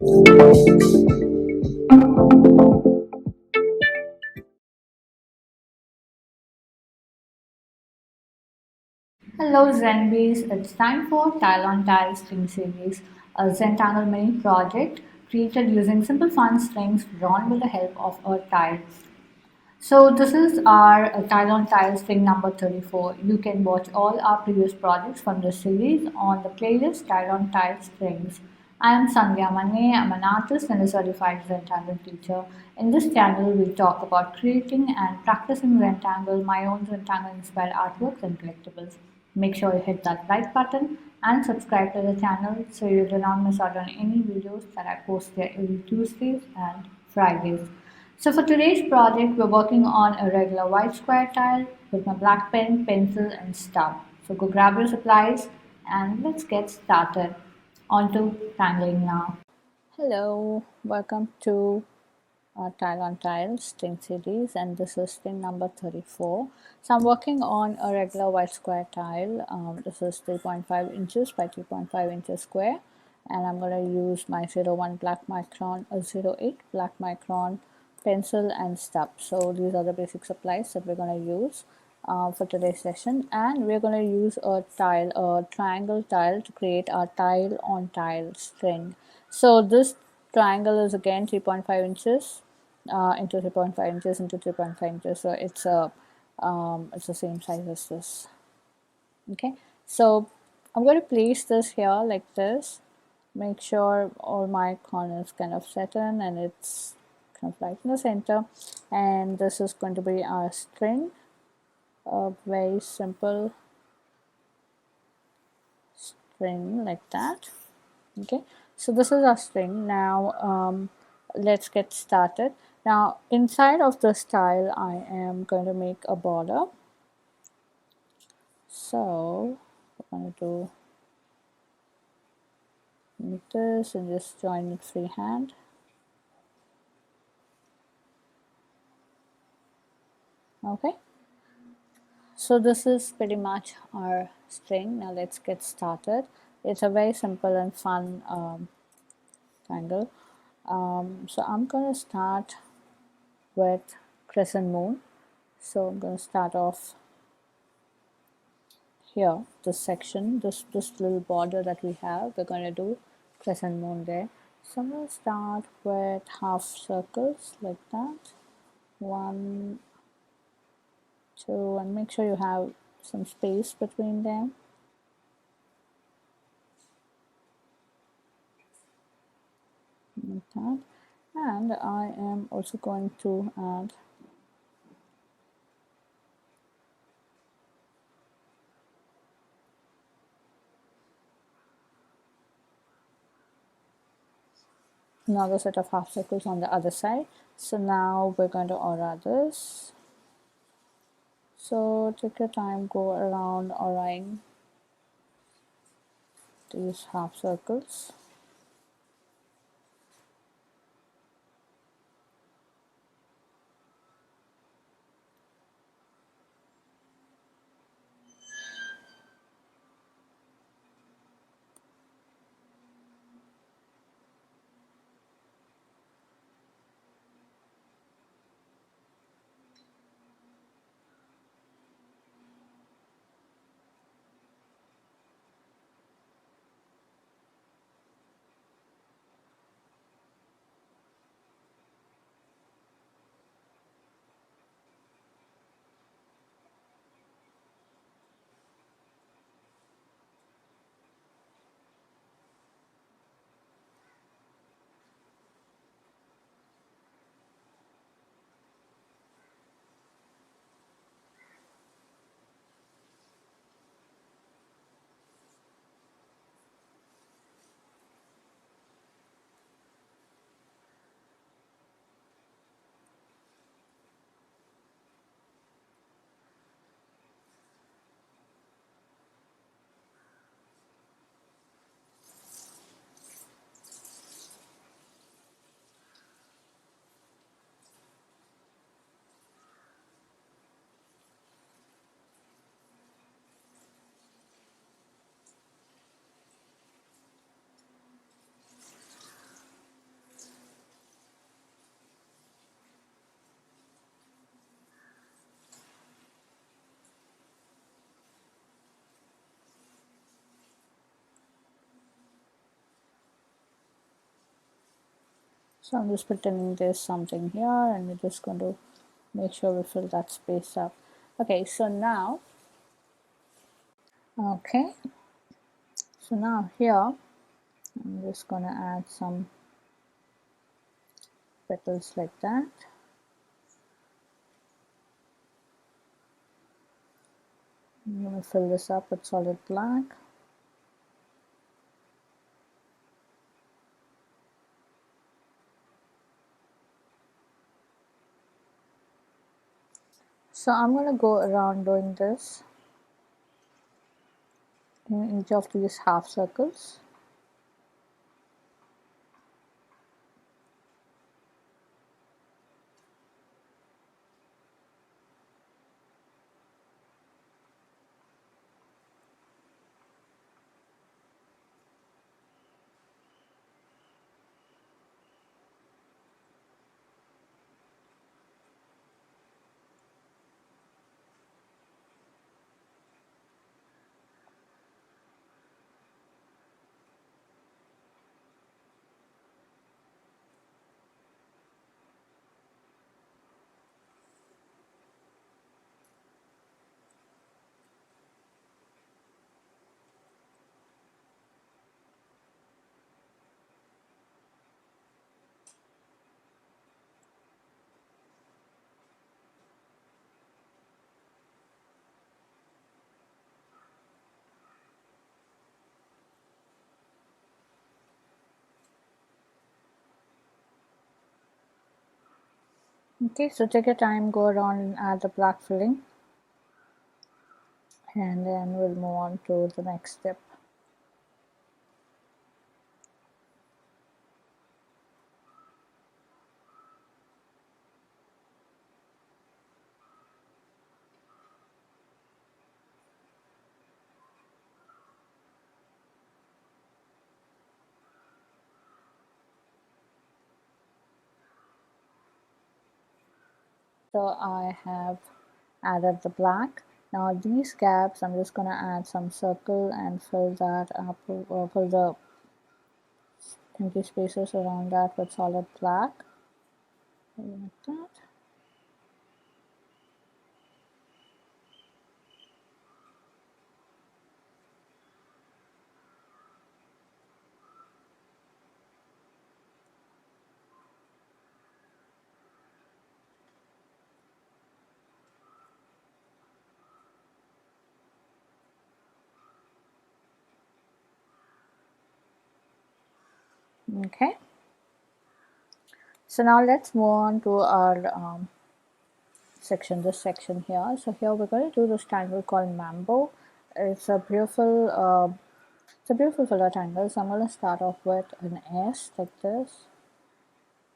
Hello Zenbeez, it's time for Tile on Tile string series, a Zentangle Mini Project created using simple fun strings drawn with the help of a tile. So this is our Tile on Tile string number 34. You can watch all our previous projects from this series on the playlist Tile on Tile strings. I am SANDHYA MANNE. I'm an artist and a certified Zentangle teacher. In this channel, we talk about creating and practicing Zentangle, my own Zentangle inspired artworks and collectibles. Make sure you hit that like button and subscribe to the channel so you do not miss out on any videos that I post here every Tuesdays and Fridays. So for today's project, we're working on a regular white square tile with my black pen, pencil and stub. So go grab your supplies and let's get started. On to tangling now. Hello, welcome to Tile on Tile string series, and this is string number 34. So I'm working on a regular white square tile. This is 3.5 inches by 3.5 inches square, and I'm going to use my 01 black micron, 08 black micron pencil and stub. So these are the basic supplies that we're going to use for today's session, and we're going to use a triangle tile to create our tile on tile string. So this triangle is again 3.5 inches into 3.5 inches into 3.5 inches, so it's the same size as this. Okay, so I'm going to place this here like this. Make sure all my corners kind of set in and it's kind of right in the center, and this is going to be our string, a very simple string like that. Okay, so this is our string. Now let's get started. Now inside of this tile I am going to make a border, so we're going to do this and just join it freehand. Okay, so this is pretty much our string. Now let's get started. It's a very simple and fun triangle. So I'm going to start with crescent moon. So I'm going to start off here, this section, this little border that we have, we're going to do crescent moon there. So I'm going to start with half circles like that, 1, 2, and make sure you have some space between them. Like that. And I am also going to add another set of half circles on the other side. So now we're going to aura this. So take your time, go around auraing these half circles. So I'm just pretending there's something here, and we're just going to make sure we fill that space up. Okay, so now, okay, so now here, I'm just going to add some petals like that. I'm going to fill this up with solid black. So I'm going to go around doing this in each of these half circles. Okay, so take your time, go around and add the black filling, and then we'll move on to the next step. So I have added the black. Now these gaps, I'm just going to add some circle and fill that up, fill the empty spaces around that with solid black, like that. Okay, so now let's move on to our this section here. So here we're going to do this tangle called MAMBO. It's a beautiful filler tangle. So I'm going to start off with an S like this,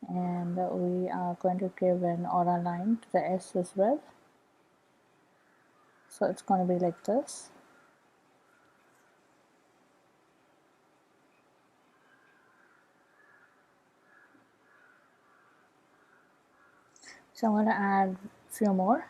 and we are going to give an aura line to the S as well. So it's going to be like this. So I'm going to add a few more.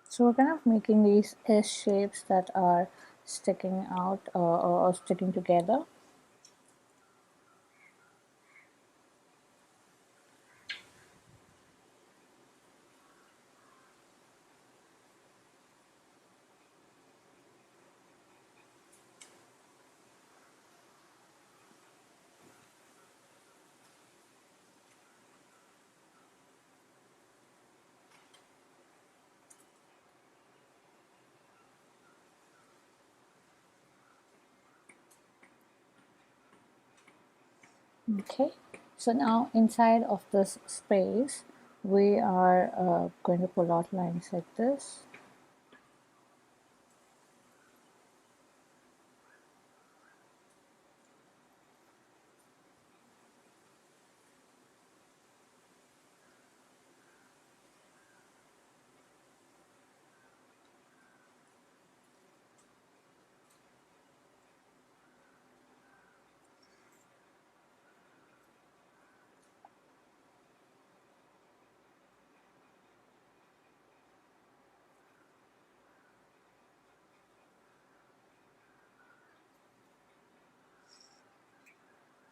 So we're kind of making these S shapes that are sticking out or sticking together. Okay, so now inside of this space, we are going to pull out lines like this.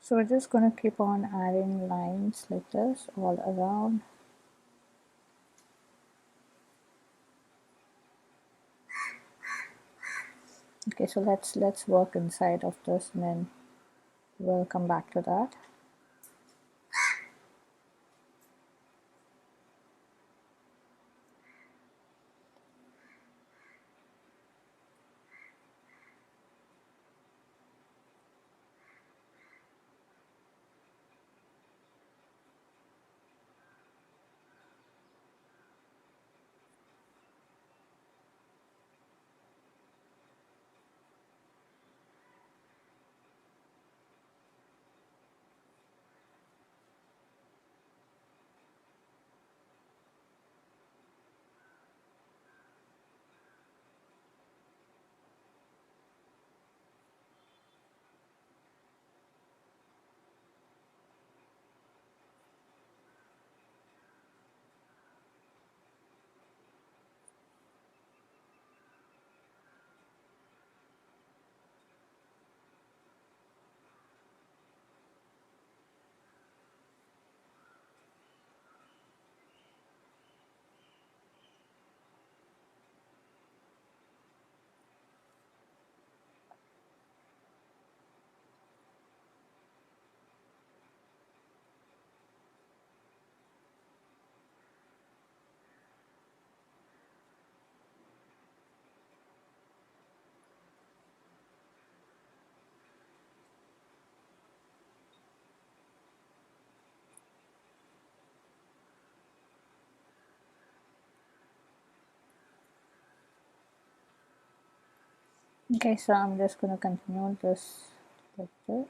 So we're just going to keep on adding lines like this all around. Okay, so let's work inside of this, and then we'll come back to that. Okay, so I'm just going to continue this like this.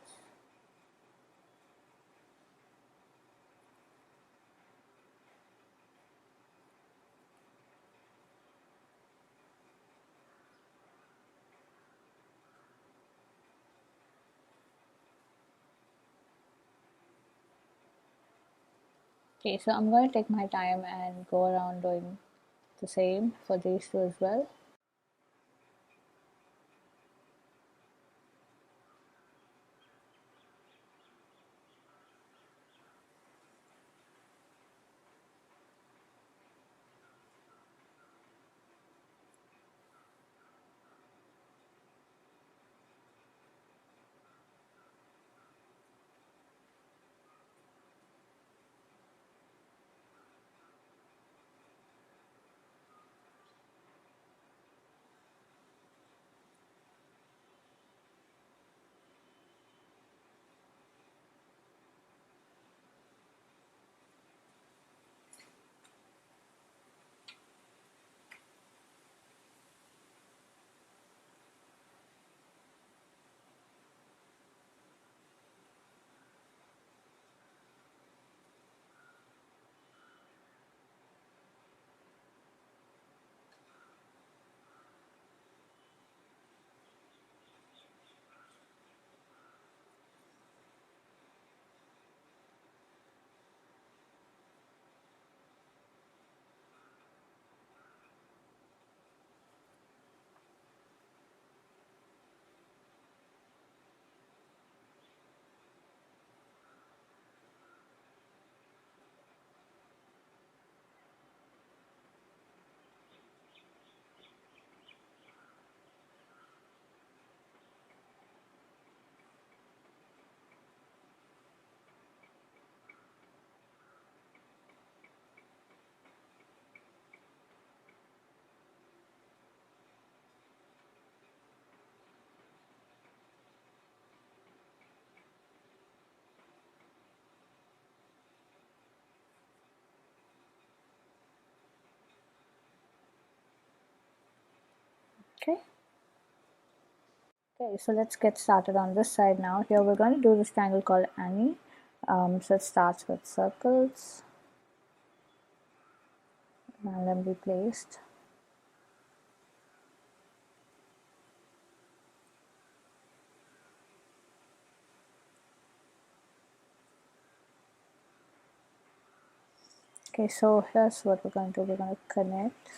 Okay, so I'm going to take my time and go around doing the same for these two as well. Okay. Okay, so let's get started on this side now. Here we're going to do this triangle called Annie. So it starts with circles, randomly placed. Okay, so here's what we're going to do. We're going to connect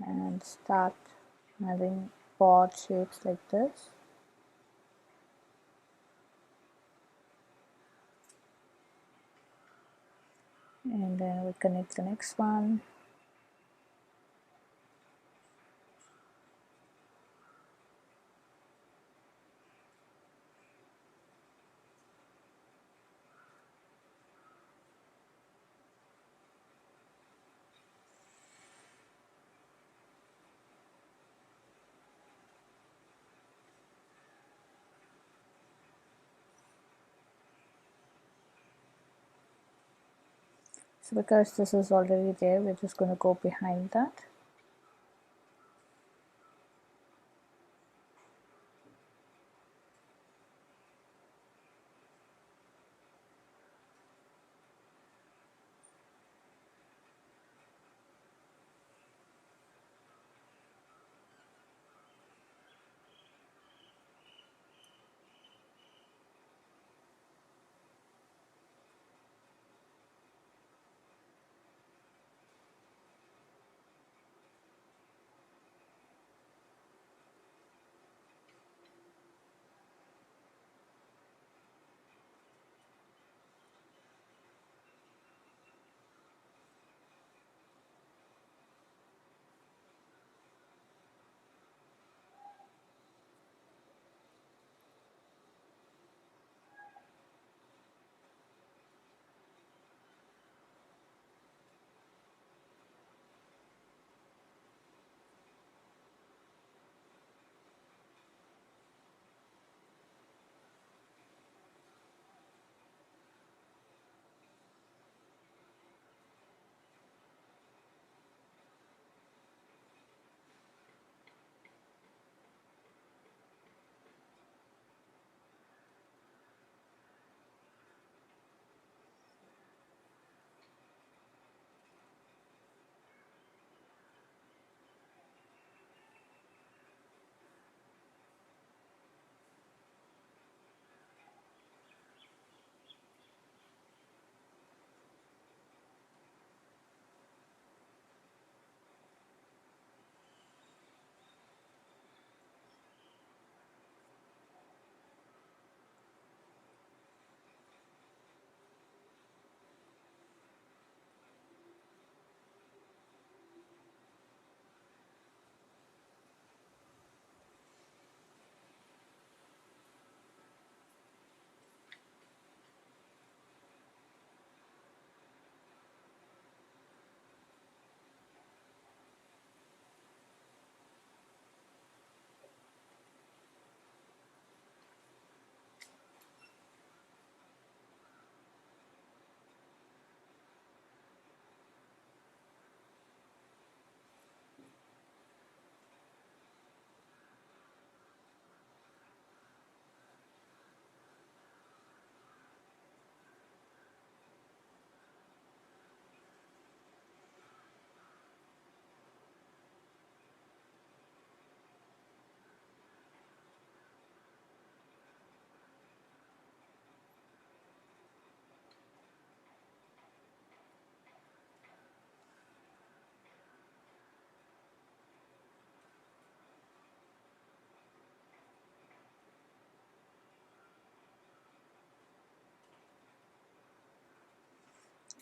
and start having board shapes like this. and then we connect the next one. So because this is already there, we're just going to go behind that.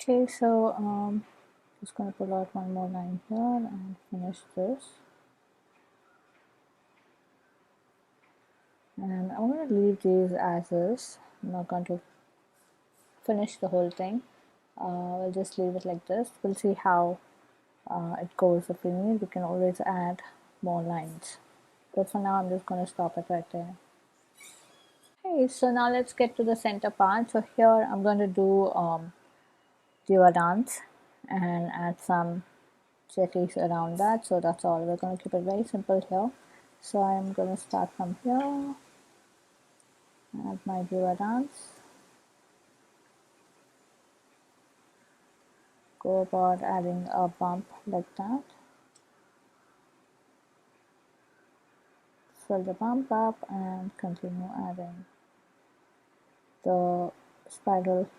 Okay, so just going to pull out one more line here and finish this. And I'm going to leave these as is. I'm not going to finish the whole thing. We'll just leave it like this. We'll see how it goes. If we need, we can always add more lines. But for now, I'm just going to stop it right there. Okay, so now let's get to the center part. So here I'm going to do DivaDance and add some jetties around that. So that's all. We're going to keep it very simple here. So I'm going to start from here. Add my DivaDance. Go about adding a bump like that. Fill the bump up and continue adding the spiral.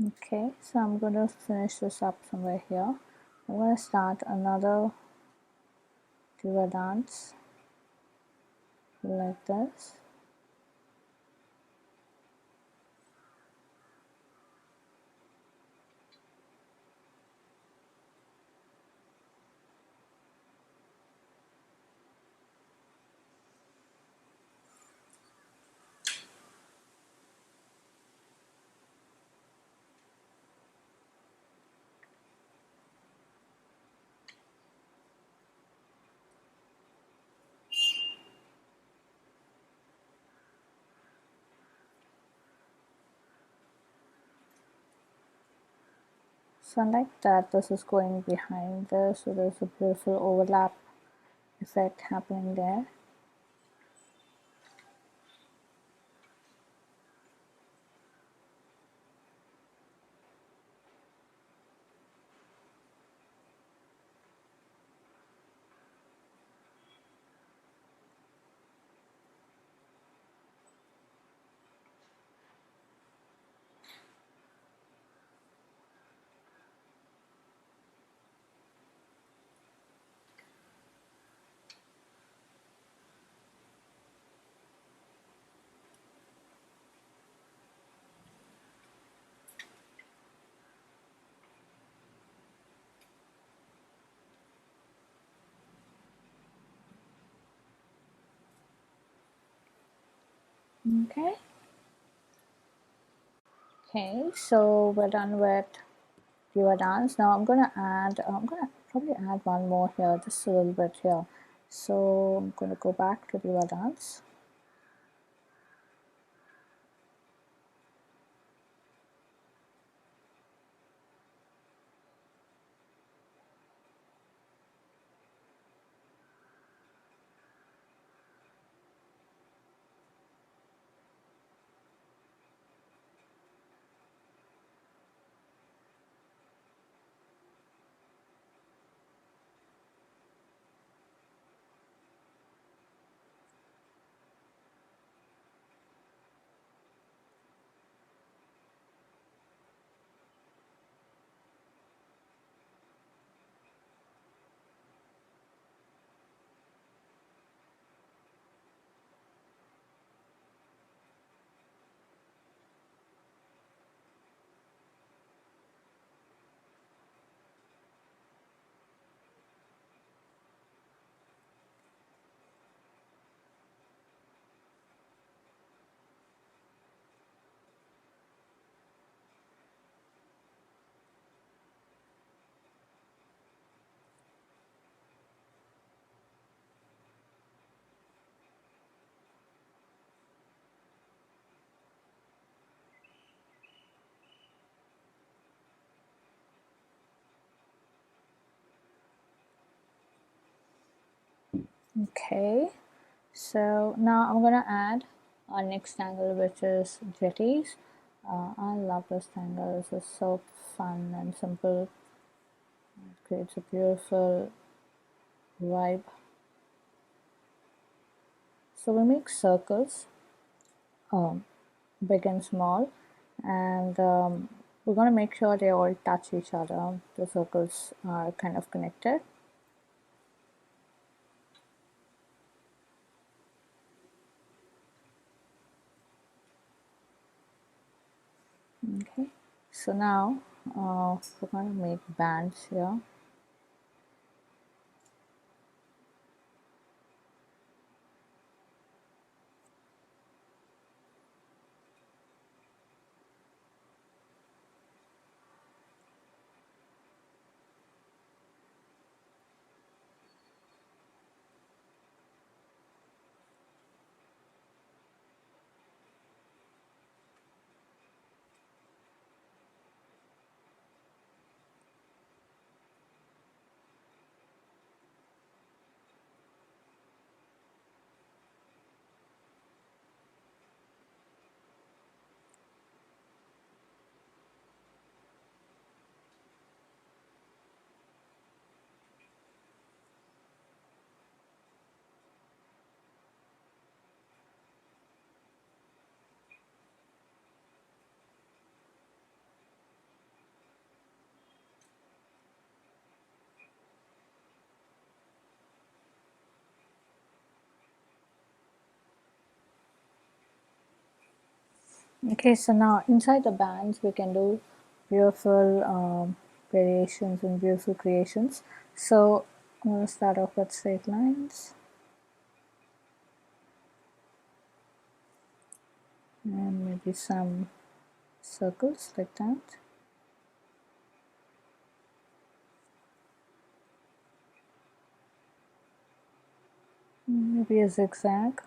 Okay, so I'm going to finish this up somewhere here. I'm going to start another DivaDance like this. So I like that this is going behind there, so there's a beautiful overlap effect happening there. Okay. Okay, so we're done with DivaDance. Now I'm gonna probably add one more here, just a little bit here. So I'm gonna go back to DivaDance. Okay, so now I'm gonna add our next tangle, which is Jetties. I love this tangle. This is so fun and simple. It creates a beautiful vibe. So we make circles, big and small, and we're going to make sure they all touch each other. The circles are kind of connected. Okay, so now we're going to make bands here. Okay, so now inside the bands we can do beautiful variations and beautiful creations. So I'm going to start off with straight lines and maybe some circles like that. Maybe a zigzag.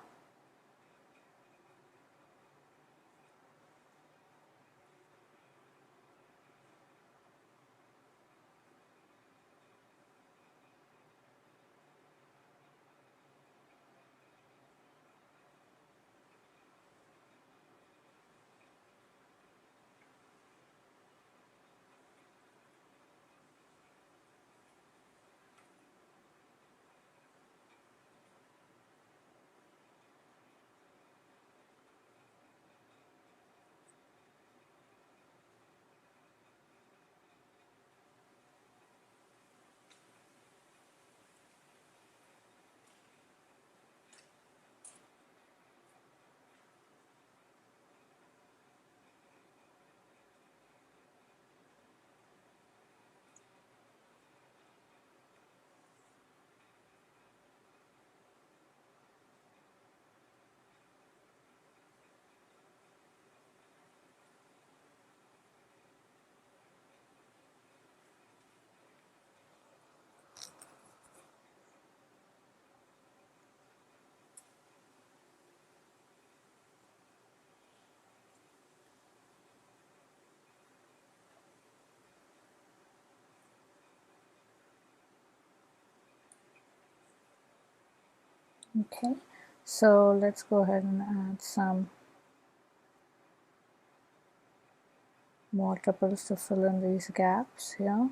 Okay, so let's go ahead and add some more triples to fill in these gaps here.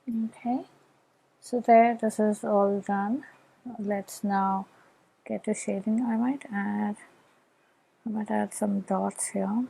Okay, so there, this is all done. Let's now get to shading. I might add some dots here.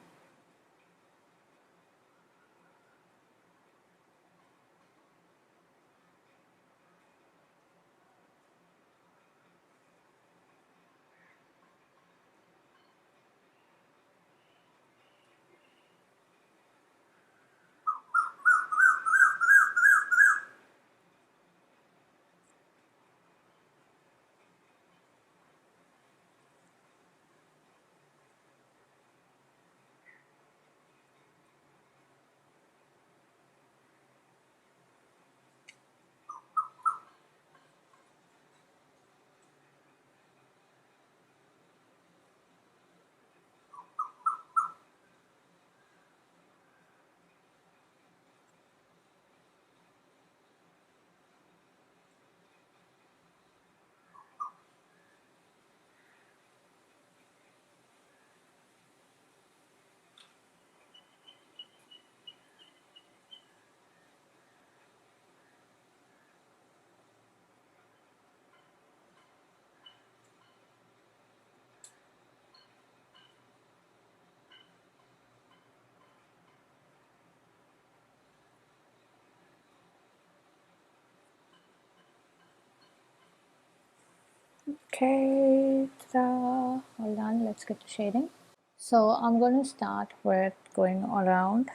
Okay, ta-da! All done. Let's get to shading. So I'm going to start with going around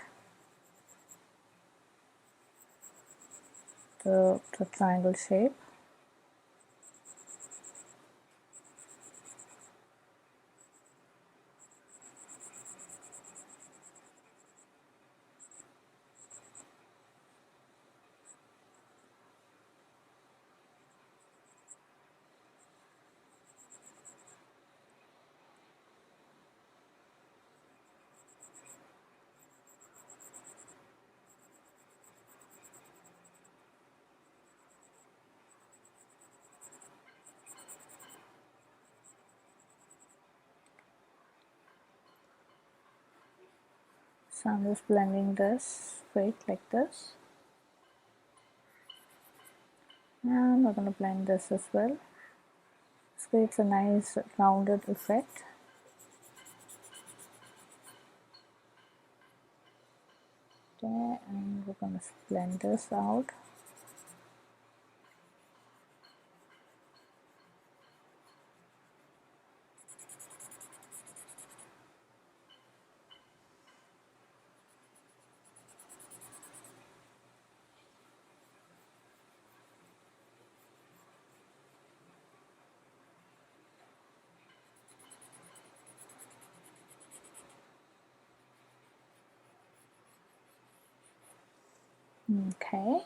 the triangle shape. So I'm just blending this straight like this, and we're going to blend this as well. This creates a nice rounded effect. Okay, and we're going to blend this out. Okay.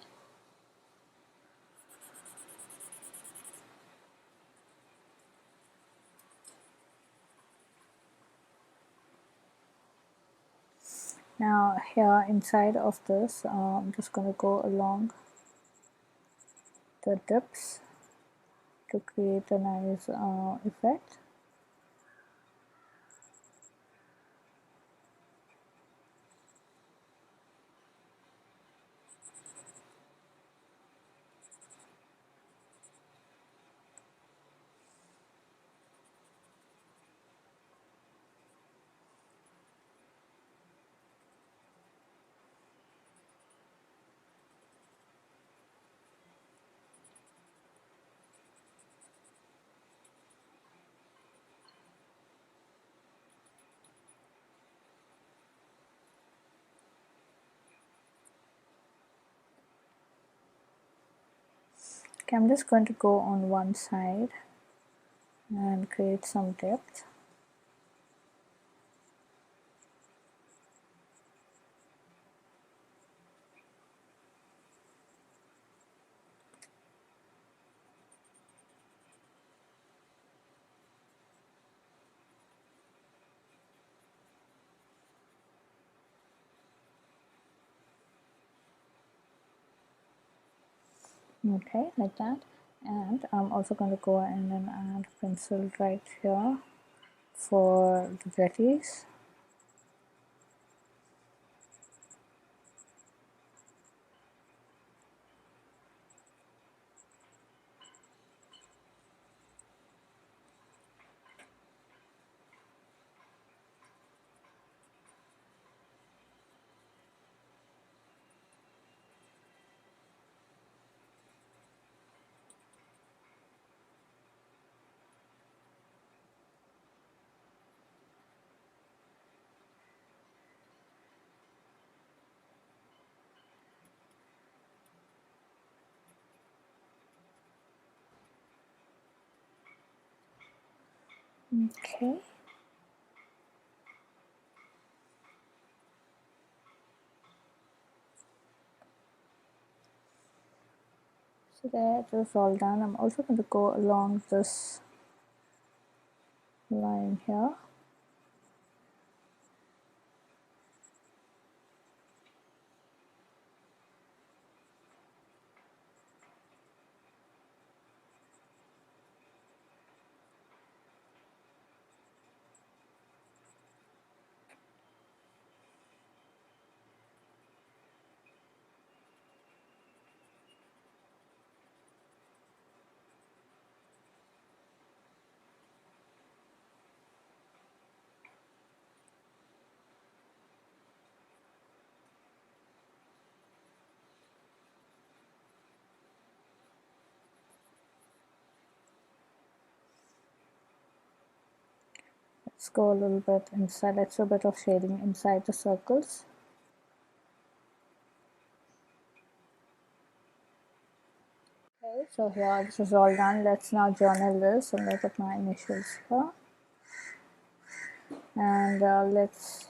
Now here inside of this, I'm just going to go along the dips to create a nice effect. Okay, I'm just going to go on one side and create some depth. Okay, like that. And I'm also going to go in and add pencil right here for the jetties. Okay. So there, it is all done. I'm also going to go along this line here. Let's go a little bit inside. Let's do a bit of shading inside the circles. Okay, so here this is all done. Let's now journal this and look at my initials here. And let's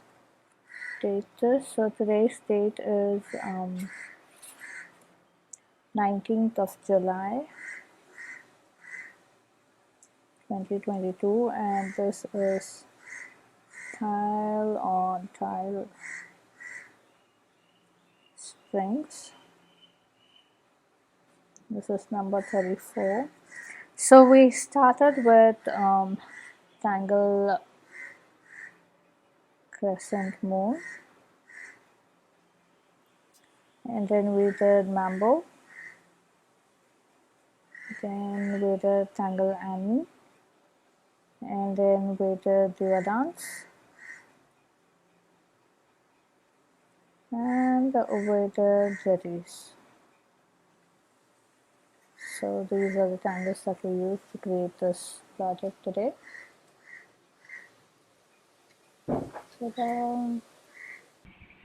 date this. So today's date is 19th of July 2022, and this is tile on tile springs. This is number 34. So we started with Tangle Crescent moon, And then we did MAMBO. Then we did Tangle and then we did DivaDance. And we did Jetties. So these are the tangles that we used to create this project today. So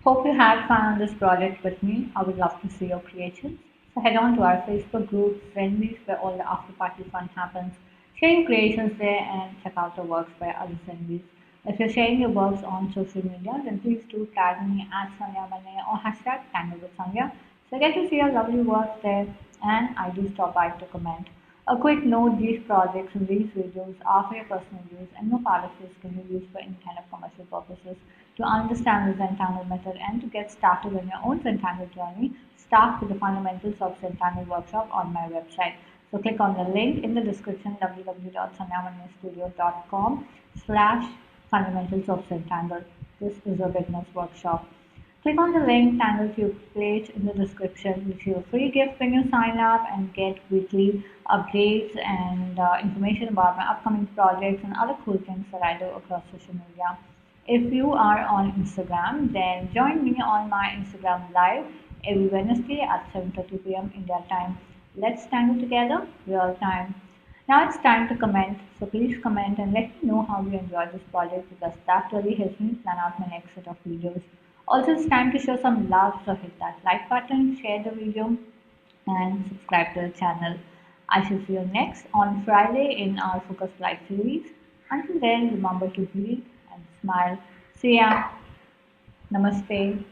Hope you had fun on this project with me. I would love to see your creations. So head on to our Facebook group, Zenbeez, where all the after party fun happens. Share your creations there and check out the works by other Zenbeez. If you're sharing your works on social media, then please do tag me at Sandhya Manne or hashtag Tangle with Sandhya. So I get to see your lovely work there, and I do stop by to comment. A quick note, these projects and these videos are for your personal use and no part of this can be used for any kind of commercial purposes. To understand the Zentangle method and to get started on your own Zentangle journey, start with the fundamentals of Zentangle workshop on my website. So click on the link in the description www.sandhyamannestudio.com/fundamentals of Zentangle. This is a beginner's workshop. Click on the link Tangle Tube page in the description, which is a free gift when you sign up and get weekly updates and information about my upcoming projects and other cool things that I do across social media. If you are on Instagram, then join me on my Instagram live every Wednesday at 7:30 p.m. India time. Let's tangle together, real time. Now it's time to comment, so please comment and let me know how you enjoyed this project because that really helps me plan out my next set of videos. Also, it's time to show some love, so hit that like button, share the video, and subscribe to the channel. I shall see you next on Friday in our Focus Live series. Until then, remember to breathe and smile. See ya. Namaste.